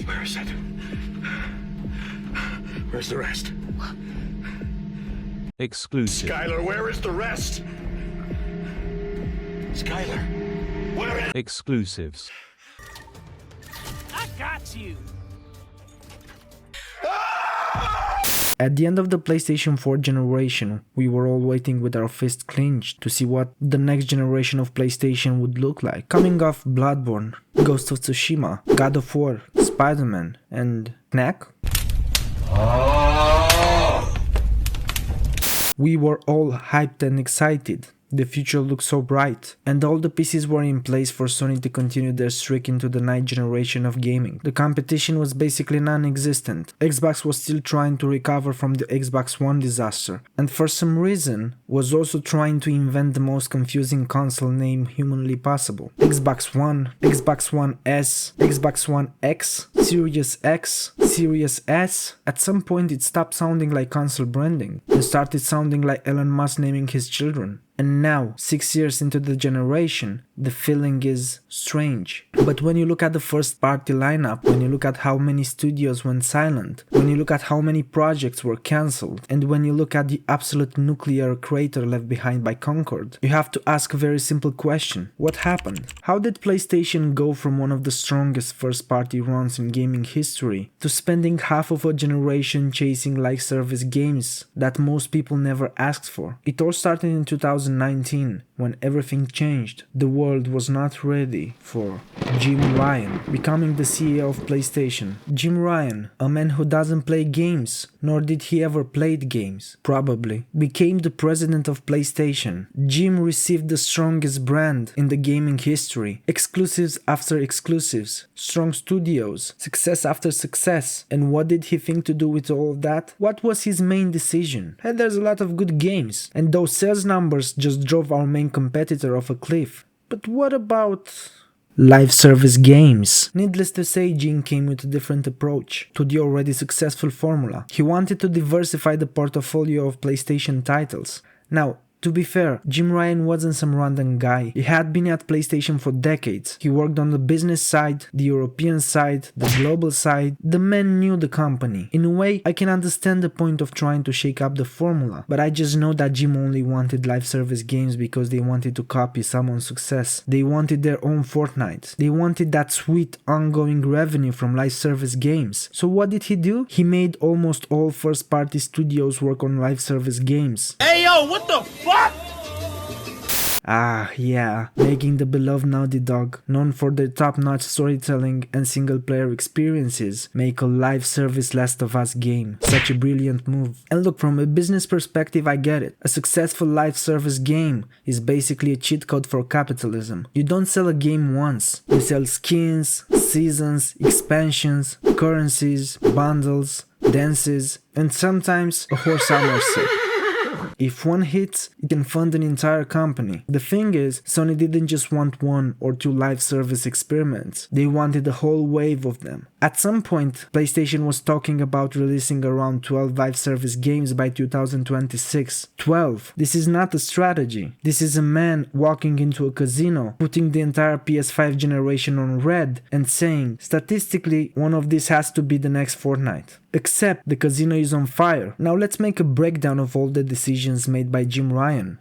Where is it? Where's the rest? Exclusive. Skylar, where is the rest? Skylar, where is... Exclusives. I got you. At the end of the PlayStation 4 generation, we were all waiting with our fists clenched to see what the next generation of PlayStation would look like. Coming off Bloodborne, Ghost of Tsushima, God of War, Spider-Man, and Knack? We were all hyped and excited. The future looked so bright, and all the pieces were in place for Sony to continue their streak into the ninth generation of gaming. The competition was basically non-existent. Xbox was still trying to recover from the Xbox One disaster, and for some reason was also trying to invent the most confusing console name humanly possible. Xbox One, Xbox One S, Xbox One X, Series X, Series S. At some point it stopped sounding like console branding and started sounding like Elon Musk naming his children. And now, 6 years into the generation, the feeling is strange. But when you look at the first party lineup, when you look at how many studios went silent, when you look at how many projects were cancelled, and when you look at the absolute nuclear crater left behind by Concord, you have to ask a very simple question. What happened? How did PlayStation go from one of the strongest first party runs in gaming history to spending half of a generation chasing live service games that most people never asked for? It all started in 2019 when everything changed. The world was not ready for Jim Ryan becoming the CEO of PlayStation. Jim Ryan, a man who doesn't play games, nor did he ever played games, probably, became the president of PlayStation. Jim received the strongest brand in the gaming history, exclusives after exclusives, strong studios, success after success. And what did he think to do with all of that? What was his main decision? And there's a lot of good games, and those sales numbers just drove our main competitor off a cliff. But what about live service games? Needless to say, Jim came with a different approach to the already successful formula. He wanted to diversify the portfolio of PlayStation titles. Now, to be fair, Jim Ryan wasn't some random guy. He had been at PlayStation for decades. He worked on the business side, the European side, the global side. The man knew the company. In a way, I can understand the point of trying to shake up the formula, but I just know that Jim only wanted live service games because they wanted to copy someone's success. They wanted their own Fortnite. They wanted that sweet ongoing revenue from live service games. So what did he do? He made almost all first party studios work on live service games. Hey yo, what the fuck? Ah, yeah, making the beloved Naughty Dog, known for their top-notch storytelling and single-player experiences, make a live service Last of Us game. Such a brilliant move. And look, from a business perspective, I get it. A successful live service game is basically a cheat code for capitalism. You don't sell a game once. You sell skins, seasons, expansions, currencies, bundles, dances, and sometimes a horse armor set. If one hits, it can fund an entire company. The thing is, Sony didn't just want one or two live service experiments, they wanted a whole wave of them. At some point, PlayStation was talking about releasing around 12 live service games by 2026. 12. This is not a strategy. This is a man walking into a casino, putting the entire PS5 generation on red and saying, statistically, one of these has to be the next Fortnite. Except the casino is on fire. Now let's make a breakdown of all the decisions made by Jim Ryan.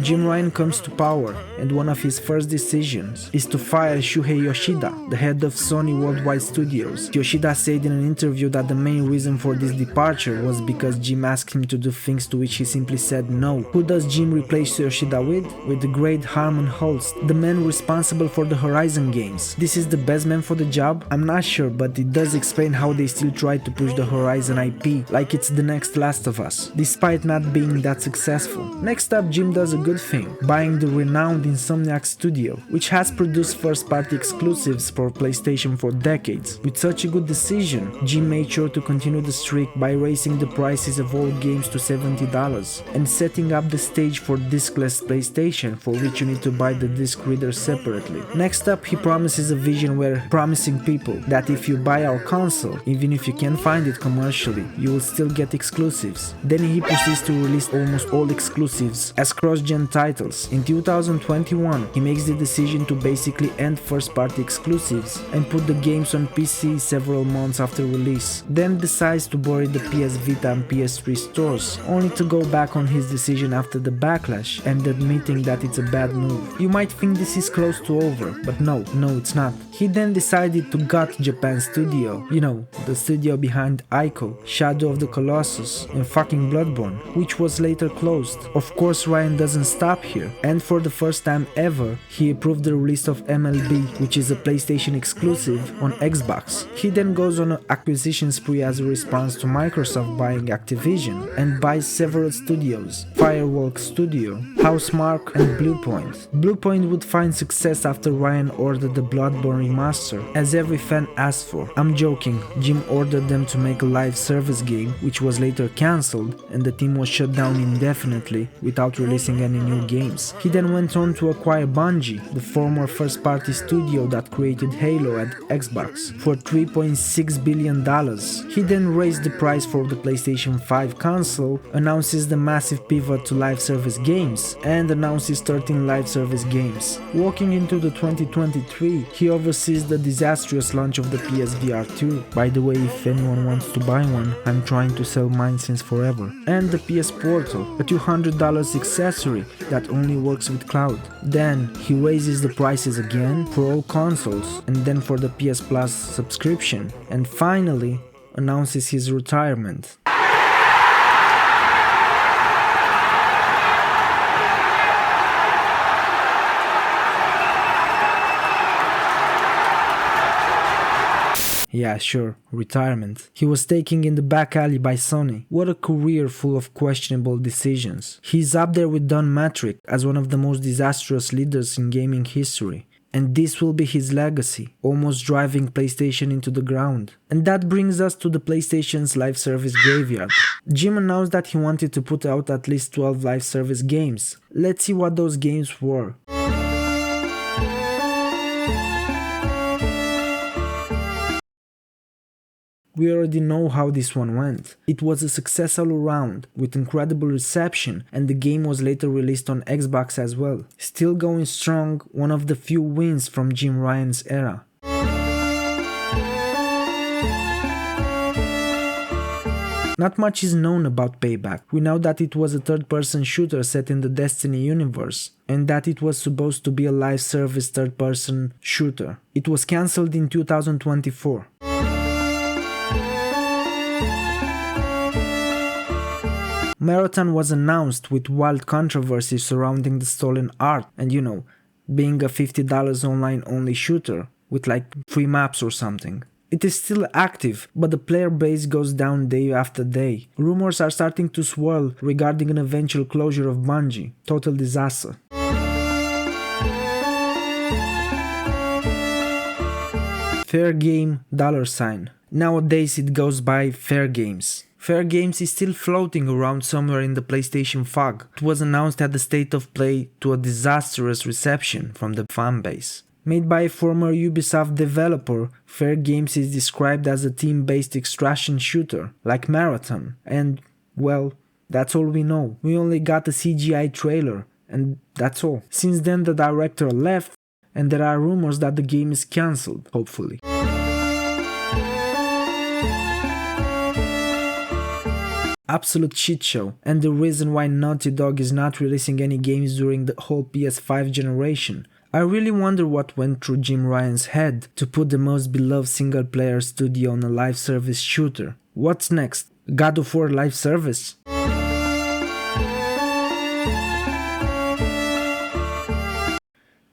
Jim Ryan comes to power, and one of his first decisions is to fire Shuhei Yoshida, the head of Sony Worldwide Studios. Yoshida said in an interview that the main reason for this departure was because Jim asked him to do things to which he simply said no. Who does Jim replace Yoshida with? With the great Harmon Holst, the man responsible for the Horizon games. This is the best man for the job? I'm not sure, but it does explain how they still try to push the Horizon IP like it's the next Last of Us, despite not being that successful. Next up, Jim does a good thing. doing, buying the renowned Insomniac studio, which has produced first-party exclusives for PlayStation for decades. With such a good decision, Jim made sure to continue the streak by raising the prices of all games to $70 and setting up the stage for discless PlayStation, for which you need to buy the disc reader separately. Next up, he promises a vision where promising people that if you buy our console, even if you can't find it commercially, you will still get exclusives. Then he proceeds to release almost all exclusives as cross-gen titles. In 2021, he makes the decision to basically end first-party exclusives and put the games on PC several months after release, then decides to bury the PS Vita and PS3 stores, only to go back on his decision after the backlash and admitting that it's a bad move. You might think this is close to over, but no, it's not. He then decided to gut Japan Studio, you know, the studio behind Ico, Shadow of the Colossus and fucking Bloodborne, which was later closed. Of course, Ryan doesn't stop here, and for the first time ever, he approved the release of MLB, which is a PlayStation exclusive, on Xbox. He then goes on an acquisition spree as a response to Microsoft buying Activision, and buys several studios: Firewalk Studio, Housemarque and Bluepoint. Bluepoint would find success after Ryan ordered the Bloodborne remaster, as every fan asked for. I'm joking, Jim ordered them to make a live service game, which was later cancelled, and the team was shut down indefinitely without releasing any new games. He then went on to acquire Bungie, the former first-party studio that created Halo at Xbox, for $3.6 billion. He then raised the price for the PlayStation 5 console, announces the massive pivot to live service games, and announces 13 live service games. Walking into the 2023, he oversees the disastrous launch of the PSVR 2. By the way, if anyone wants to buy one, I'm trying to sell mine since forever. And the PS Portal, a $200 accessory that only works with cloud. Then he raises the prices again for all consoles, and then for the PS Plus subscription, and finally announces his retirement. Yeah, sure, retirement. He was taken in the back alley by Sony. What a career full of questionable decisions. He's up there with Don Matrick as one of the most disastrous leaders in gaming history. And this will be his legacy, almost driving PlayStation into the ground. And that brings us to the PlayStation's live service graveyard. Jim announced that he wanted to put out at least 12 live service games. Let's see what those games were. We already know how this one went. It was a success all around, with incredible reception, and the game was later released on Xbox as well. Still going strong, one of the few wins from Jim Ryan's era. Not much is known about Payback. We know that it was a third-person shooter set in the Destiny universe, and that it was supposed to be a live service third-person shooter. It was cancelled in 2024. Marathon was announced with wild controversy surrounding the stolen art and, you know, being a $50 online only shooter with like 3 maps or something. It is still active, but the player base goes down day after day. Rumors are starting to swirl regarding an eventual closure of Bungie. Total disaster. Fair Game $. Nowadays it goes by Fair Games. Fair Games is still floating around somewhere in the PlayStation fog. It was announced at the State of Play to a disastrous reception from the fanbase. Made by a former Ubisoft developer, Fair Games is described as a team-based extraction shooter, like Marathon. And, well, that's all we know. We only got a CGI trailer, and that's all. Since then the director left, and there are rumors that the game is cancelled, hopefully. Absolute shit show, and the reason why Naughty Dog is not releasing any games during the whole PS5 generation. I really wonder what went through Jim Ryan's head to put the most beloved single player studio on a live service shooter. What's next? God of War live service?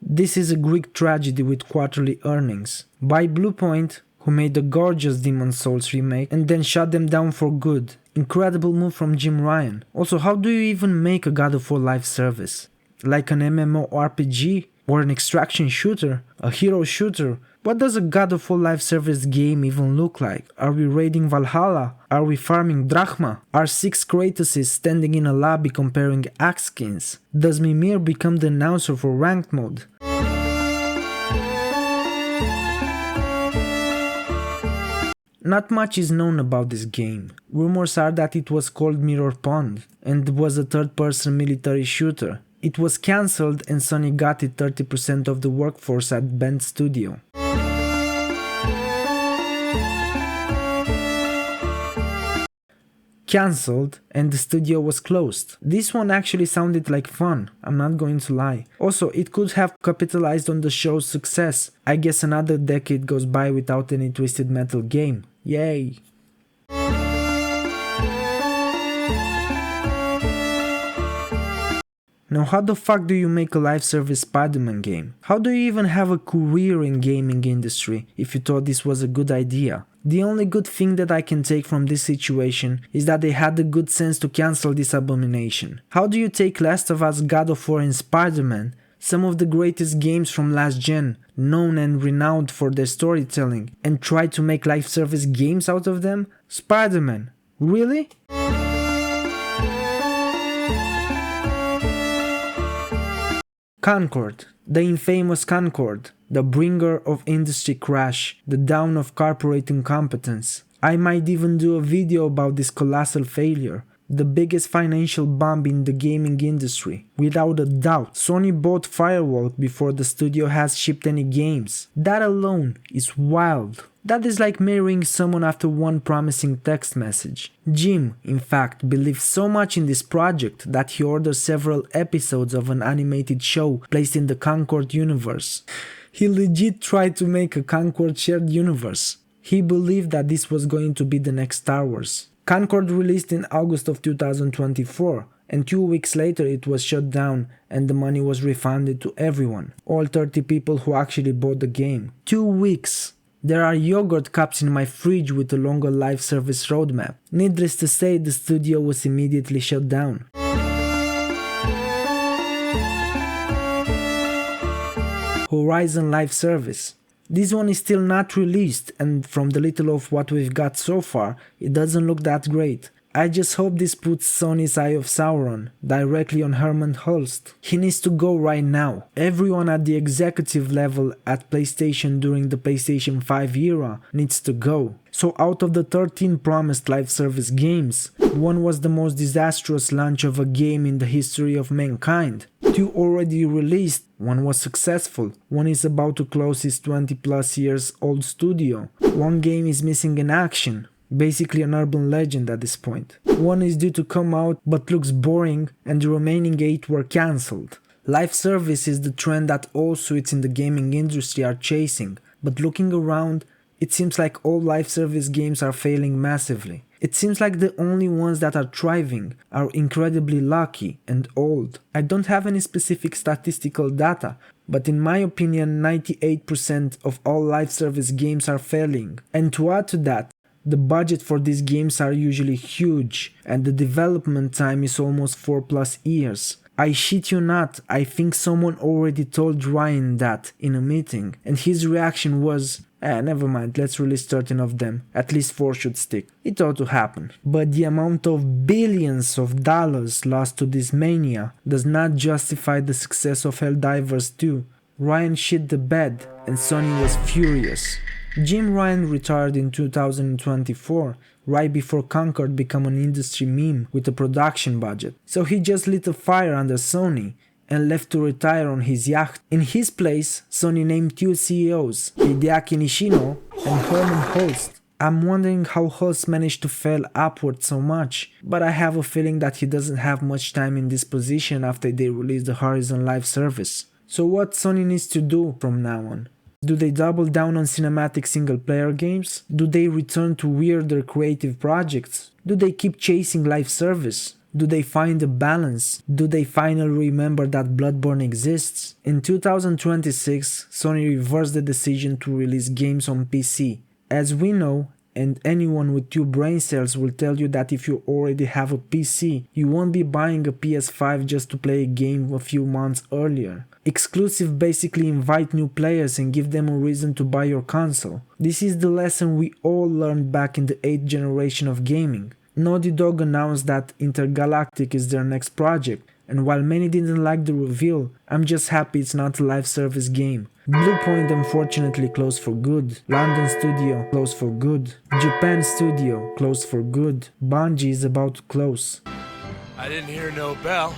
This is a Greek tragedy with quarterly earnings. By Bluepoint, who made the gorgeous Demon's Souls remake and then shut them down for good. Incredible move from Jim Ryan. Also, how do you even make a God of War live service? like an MMORPG or an extraction shooter, a hero shooter? What does a God of War live service game even look like? Are we raiding Valhalla? Are we farming Drachma? Are 6 Kratoses standing in a lobby comparing axe skins? Does Mimir become the announcer for ranked mode? Not much is known about this game. Rumors are that it was called Mirror Pond and was a third-person military shooter. It was cancelled and Sony got it 30% of the workforce at Bend Studio. Cancelled and the studio was closed. This one actually sounded like fun, I'm not going to lie. Also, it could have capitalized on the show's success. I guess another decade goes by without any Twisted Metal game. Yay! Now how the fuck do you make a live service Spider-Man game? How do you even have a career in gaming industry if you thought this was a good idea? The only good thing that I can take from this situation is that they had the good sense to cancel this abomination. How do you take Last of Us, God of War and Spider-Man, some of the greatest games from last gen, known and renowned for their storytelling, and try to make live service games out of them? Spider-Man, really? Concord, the infamous Concord, the bringer of industry crash, the dawn of corporate incompetence. I might even do a video about this colossal failure, the biggest financial bomb in the gaming industry. Without a doubt, Sony bought Firewall before the studio has shipped any games. That alone is wild. That is like marrying someone after one promising text message. Jim, in fact, believed so much in this project that he ordered several episodes of an animated show placed in the Concord universe. He legit tried to make a Concord shared universe. He believed that this was going to be the next Star Wars. Concord released in August of 2024, and 2 weeks later it was shut down and the money was refunded to everyone, all 30 people who actually bought the game. 2 weeks! There are yogurt cups in my fridge with a longer live service roadmap. Needless to say, the studio was immediately shut down. Horizon Live Service. This one is still not released, and from the little of what we've got so far, it doesn't look that great. I just hope this puts Sony's Eye of Sauron directly on Herman Hulst. He needs to go right now. Everyone at the executive level at PlayStation during the PlayStation 5 era needs to go. So out of the 13 promised live service games, one was the most disastrous launch of a game in the history of mankind. 2 already released, one was successful, one is about to close his 20 plus years old studio, one game is missing in action. Basically an urban legend at this point. One is due to come out but looks boring, and the remaining 8 were cancelled. Live service is the trend that all suites in the gaming industry are chasing, but looking around, it seems like all live service games are failing massively. It seems like the only ones that are thriving are incredibly lucky and old. I don't have any specific statistical data, but in my opinion 98% of all live service games are failing. And to add to that, the budget for these games are usually huge, and the development time is almost 4+ years. I shit you not, I think someone already told Ryan that in a meeting, and his reaction was, never mind, let's release 13 of them, at least 4 should stick. It ought to happen. But the amount of billions of dollars lost to this mania does not justify the success of Helldivers 2. Ryan shit the bed, and Sony was furious. Jim Ryan retired in 2024, right before Concord became an industry meme with a production budget. So he just lit a fire under Sony and left to retire on his yacht. In his place, Sony named 2 CEOs, Hideaki Nishino and Herman Hulst. I'm wondering how Hulst managed to fail upward so much, but I have a feeling that he doesn't have much time in this position after they release the Horizon Live Service. So what Sony needs to do from now on? Do they double down on cinematic single-player games? Do they return to weirder creative projects? Do they keep chasing live service? Do they find a balance? Do they finally remember that Bloodborne exists? In 2026, Sony reversed the decision to release games on PC. As we know, And anyone with 2 brain cells will tell you that if you already have a PC, you won't be buying a PS5 just to play a game a few months earlier. Exclusive basically invite new players and give them a reason to buy your console. This is the lesson we all learned back in the 8th generation of gaming. Naughty Dog announced that Intergalactic is their next project, and while many didn't like the reveal, I'm just happy it's not a live service game. Bluepoint unfortunately closed for good, London studio closed for good, Japan studio closed for good, Bungie is about to close. I didn't hear no bell.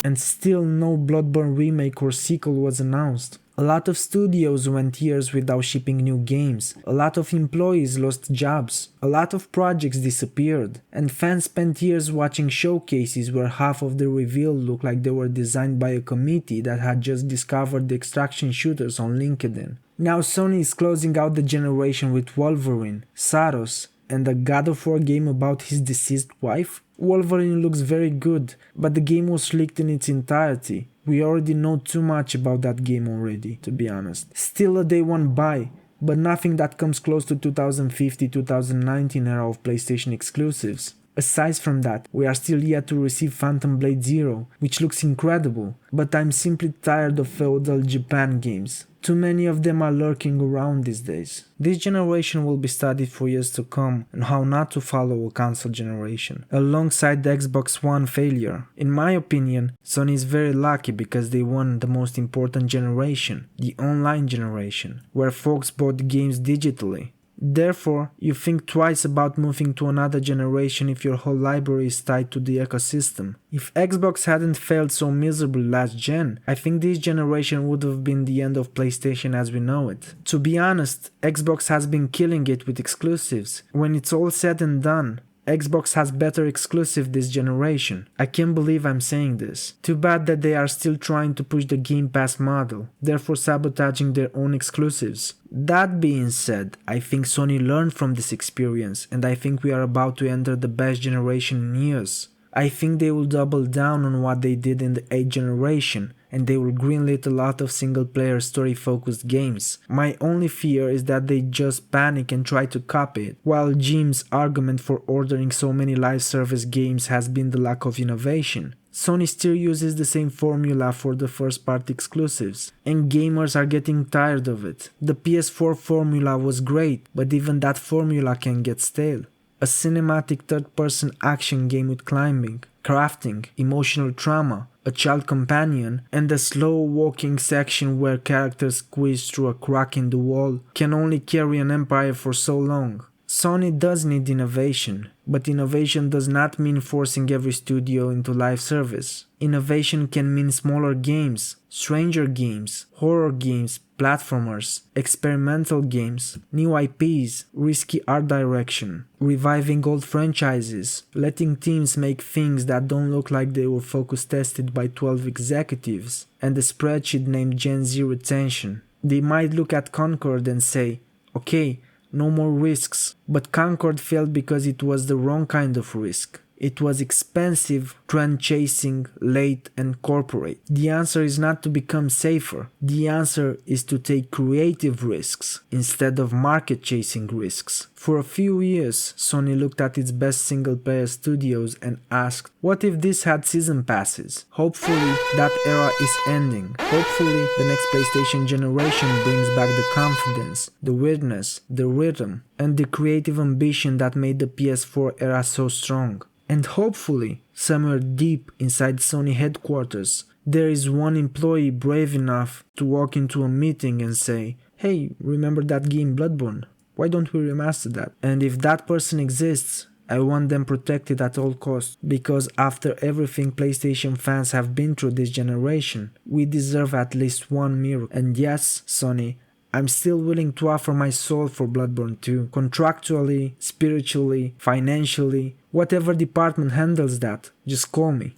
And still no Bloodborne remake or sequel was announced. A lot of studios went years without shipping new games, a lot of employees lost jobs, a lot of projects disappeared, and fans spent years watching showcases where half of the reveal looked like they were designed by a committee that had just discovered the extraction shooters on LinkedIn. Now Sony is closing out the generation with Wolverine, Saros, and a God of War game about his deceased wife. Wolverine looks very good, but the game was leaked in its entirety. We already know too much about that game already, to be honest. Still a day one buy, but nothing that comes close to 2050-2019 era of PlayStation exclusives. Aside from that, we are still yet to receive Phantom Blade Zero, which looks incredible, but I'm simply tired of feudal Japan games. Too many of them are lurking around these days. This generation will be studied for years to come on how not to follow a console generation, alongside the Xbox One failure. In my opinion, Sony is very lucky because they won the most important generation, the online generation, where folks bought games digitally. Therefore, you think twice about moving to another generation if your whole library is tied to the ecosystem. If Xbox hadn't failed so miserably last gen, I think this generation would have been the end of PlayStation as we know it. To be honest, Xbox has been killing it with exclusives. When it's all said and done, Xbox has better exclusive this generation. I can't believe I'm saying this. Too bad that they are still trying to push the Game Pass model, therefore sabotaging their own exclusives. That being said, I think Sony learned from this experience, and I think we are about to enter the best generation in years. I think they will double down on what they did in the 8th generation, and they will greenlit a lot of single-player story-focused games. My only fear is that they just panic and try to copy it, while Jim's argument for ordering so many live service games has been the lack of innovation. Sony still uses the same formula for the first-party exclusives, and gamers are getting tired of it. The PS4 formula was great, but even that formula can get stale. A cinematic third-person action game with climbing, crafting, emotional trauma, a child companion, and a slow walking section where characters squeeze through a crack in the wall can only carry an empire for so long. Sony does need innovation, but innovation does not mean forcing every studio into live service. Innovation can mean smaller games, stranger games, horror games, platformers, experimental games, new IPs, risky art direction, reviving old franchises, letting teams make things that don't look like they were focus tested by 12 executives, and a spreadsheet named Gen Z retention. They might look at Concord and say, okay, no more risks, but Concord failed because it was the wrong kind of risk. It was expensive, trend-chasing, late, and corporate. The answer is not to become safer. The answer is to take creative risks instead of market-chasing risks. For a few years, Sony looked at its best single-player studios and asked, what if this had season passes? Hopefully, that era is ending. Hopefully, the next PlayStation generation brings back the confidence, the weirdness, the rhythm, and the creative ambition that made the PS4 era so strong. And hopefully, somewhere deep inside Sony headquarters, there is one employee brave enough to walk into a meeting and say, hey, remember that game Bloodborne? Why don't we remaster that? And if that person exists, I want them protected at all costs, because after everything PlayStation fans have been through this generation, we deserve at least one miracle. And yes, Sony, I'm still willing to offer my soul for Bloodborne 2, contractually, spiritually, financially, whatever department handles that, just call me.